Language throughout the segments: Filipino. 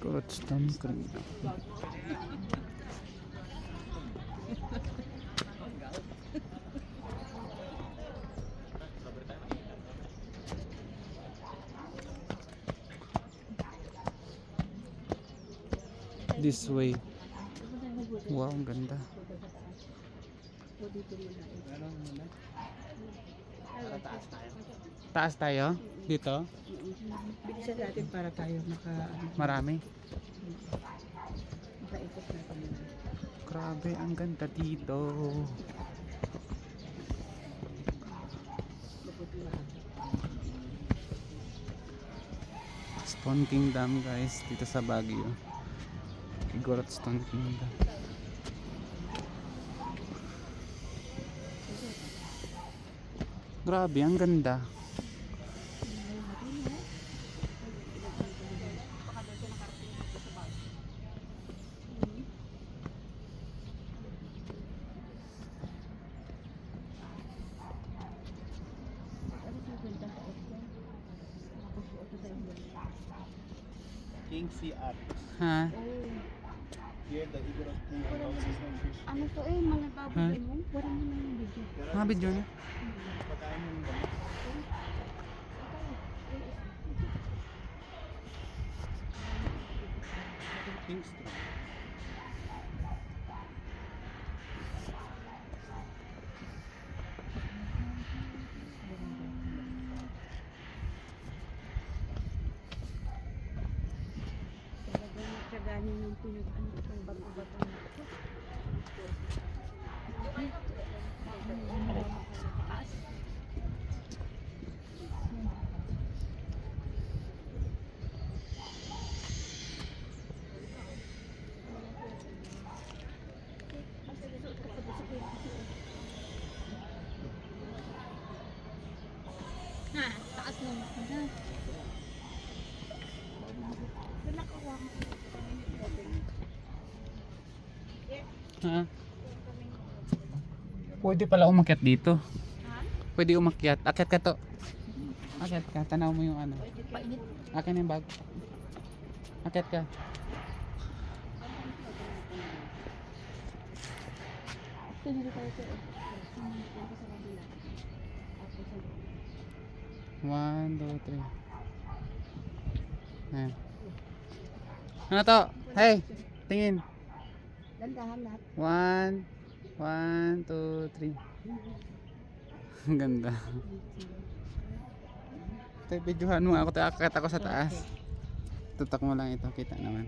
Goldstone Kingdom. This way. Wow, ang ganda. Taas tayo? Dito? Bilisan natin para tayo Marami. makaikot natin. Grabe, ang ganda dito. Stone Kingdom guys, dito sa Baguio. Igorot Stone Kingdom. Grabe, ang ganda. King CR. Ha? Here the Igorot Kingdom. Ano to eh, mga baboy mo? Wala mo na yung video. Mga video na. Pagkain mo ba? Kingston. Talagang natsaganin yung pinag-ano itong bago-bago na ito. Ha, taas nung wala ka wang. Ha? Pwede pala umakyat dito. Pwede umakyat. Akyat ka to. Akyat ka. Tanaw mo yung ano. Painit. Akin yung bag. Akyat ka. Tingnan tayo ito. 1, 2, 3. Ayan. Ano to? Hey! Tingin. Dandahan lahat. 1, 1, 2, 3. Ang ganda. Ito, videohan mo ako. Akit ako sa taas. Tutok mo lang ito. Kita naman.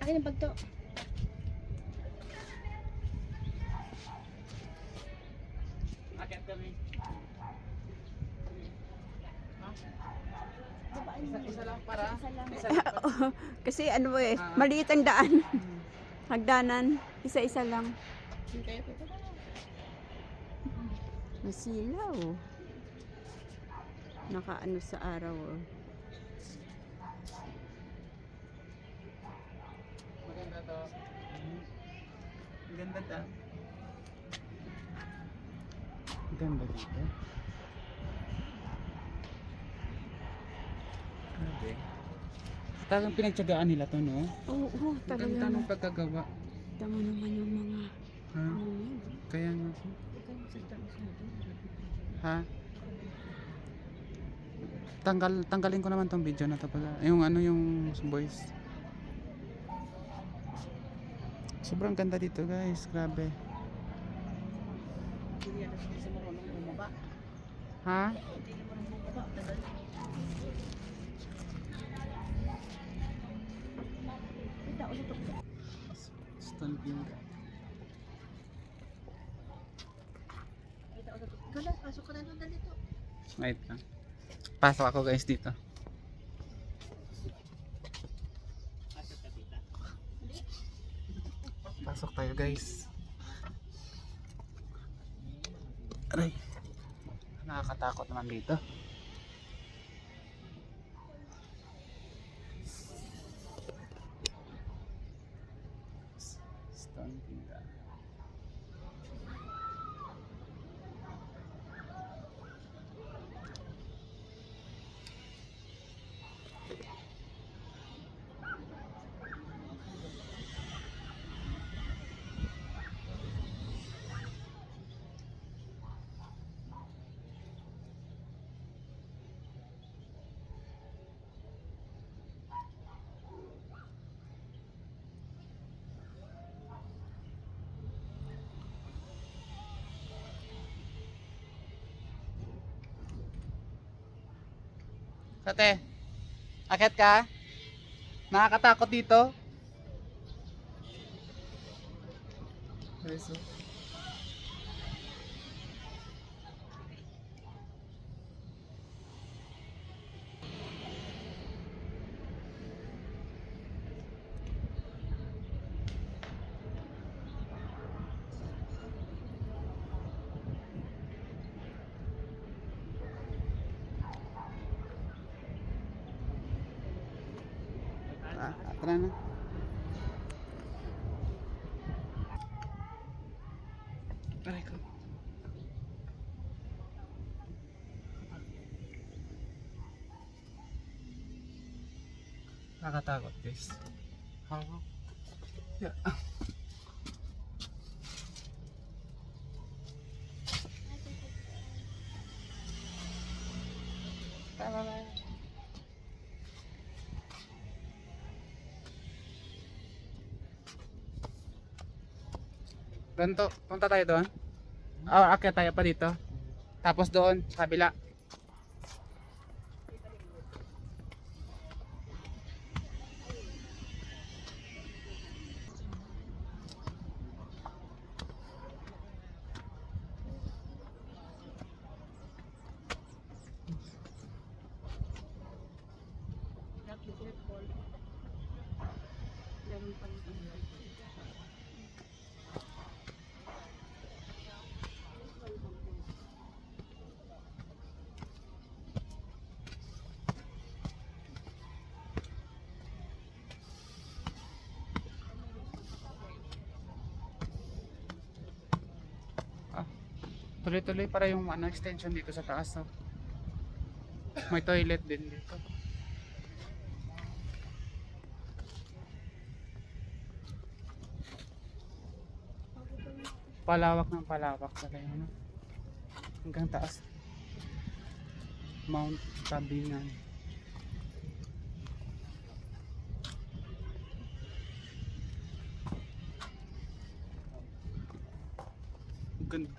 Akin ang pagto. Akit kami. Isa lang para. Isa lang para. Kasi ano eh, maliit ang daan. Hagdanan, isa-isa lang. Masilaw. Nakaano sa araw. Oh. Maganda to. Ganda to. Ganda dito. Grabe. Talagang pinagtyagaan nila to, no? Oo, talaga. Ganda ng pagkagawa. Tama naman yung mga Ha? Kaya nga. Ha? Tanggalin ko naman tong video na to pala. Yung ano yung voice. Sobrang ganda dito, guys. Grabe. Ha? Stone Kingdom. Kala, pasok ka na nung dalito. Wait lang. Pasok ako guys dito. Pasok tayo guys. Aray. Nakakatakot naman dito. Stone Kingdom. Ate, akit ka? Nakakatakot dito? Yes, oh. Tara na. Aray ko. Nakakatakot guys. Hawak. Yeah. Tama na. Doon to, punta tayo doon. Akyat tayo pa dito. Tapos doon, sa kabila. Tuloy-tuloy para yung extension dito sa taas. No? May toilet din dito. Palawak ng palawak talaga, no? Hanggang taas. Mount Tabingan. Ganda.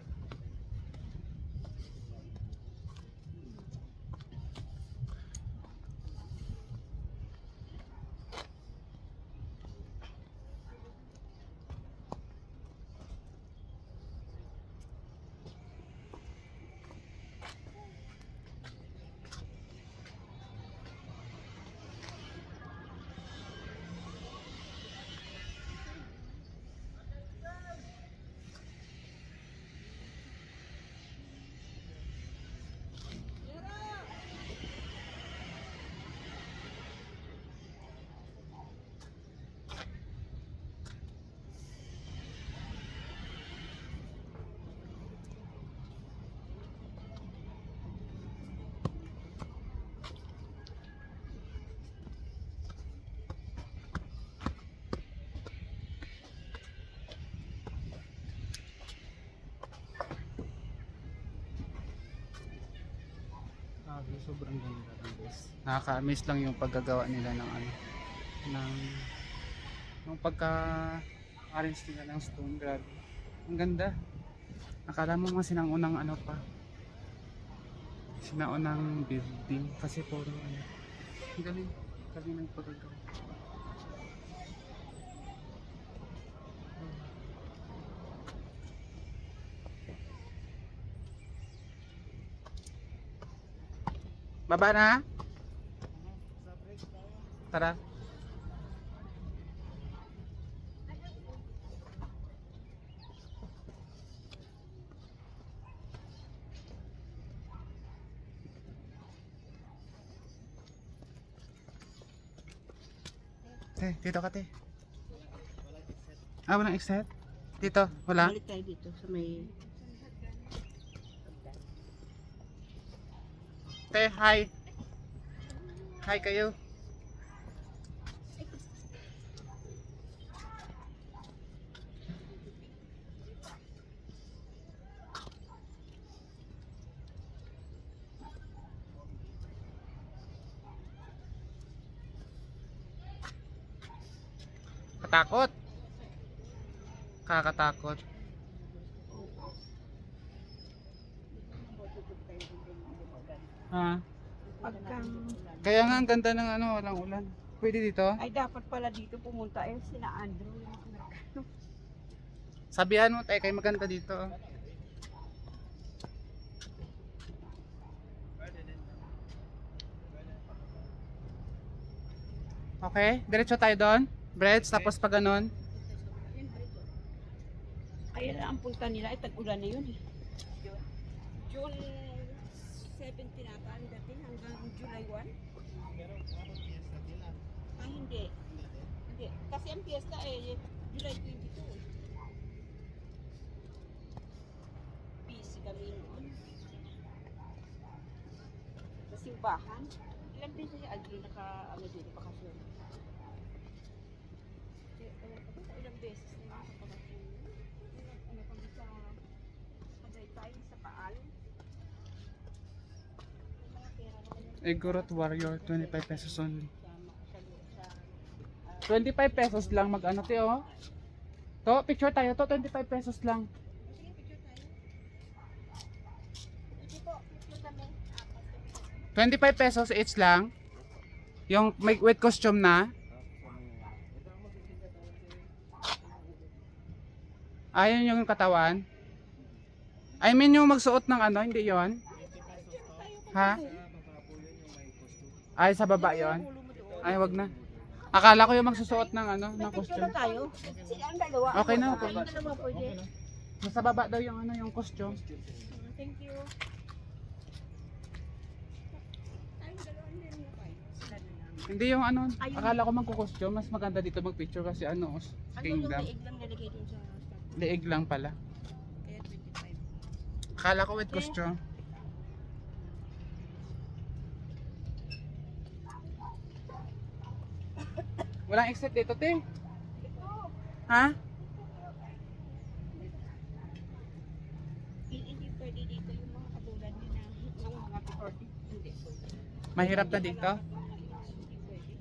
Sobrang ganda lang guys. Nakaka-amaze lang yung paggagawa nila ng ng pagka-arrange nila ng stone. Grabe. Ang ganda. Akala mo mga sinangunang pa. Sinaunang building kasi puro Ang galing. Galing ng paggagawa. Baba na? Tara. Dito ka te. Walang exit? Dito, wala? Balik tayo dito sa may... Te, hi. Hi kayo. Katakot. Kakatakot. Ha? Pagka Kaya nga ang ganda ng ano, walang ulan. Pwede dito? Ay, dapat pala dito pumunta. Eh, sina Andrew. Sabihan mo tayo kayo maganda dito. Okay, diretso tayo doon. Breads, tapos pa ganun. Ay, ang punta nila ay tag-ulan na yun eh. June 17 ata ang dating hanggang July 1. Ah, hindi. Hindi. Kasi ang fiesta eh, July 22 eh. Busy kami noon. Sa simbahan. Ilang beses si Aldrin ano dito, bakasyon. Ilang beses na yung nakapakasyon. Ano kami sa Tagaytay, sa Paal. May mga pera naman yung Egorot Warrior, 25 pesos only. sama sa 25 pesos lang mag ano tiyo. To, picture tayo to, 25 pesos lang. Sige, picture tayo. Sige po, picture kami. 25 pesos each lang. Yung may with costume na. Ayun yung katawan. I mean yung magsuot ng ano, hindi yon. Ha? Ay, sa baba yon. Ay, wag na. Akala ko yung magsusuot ng ano, ng Picture costume. na tayo. Sila ang dalawa. Okay na, Ako, ang dalawa pwede. Nasa baba daw yung ano, yung costume. Thank you. Tayong dalawa hindi rin na tayo. Sila na lang. Hindi yung ano, Ayun. akala ko magko-costume, mas maganda dito mag-picture kasi ano, Ano yung kingdom. liig lang nalagay dun sa start? Liig lang pala. Kaya 25. Akala ko with costume. Walang exit dito, te. Ha? Hindi pwede dito yung mga katulad niya na ng mga before. Hindi. Mahirap na dito. Hindi pwede.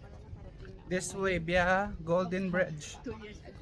Para nakarating na. This way via Golden Bridge. 2 years ago.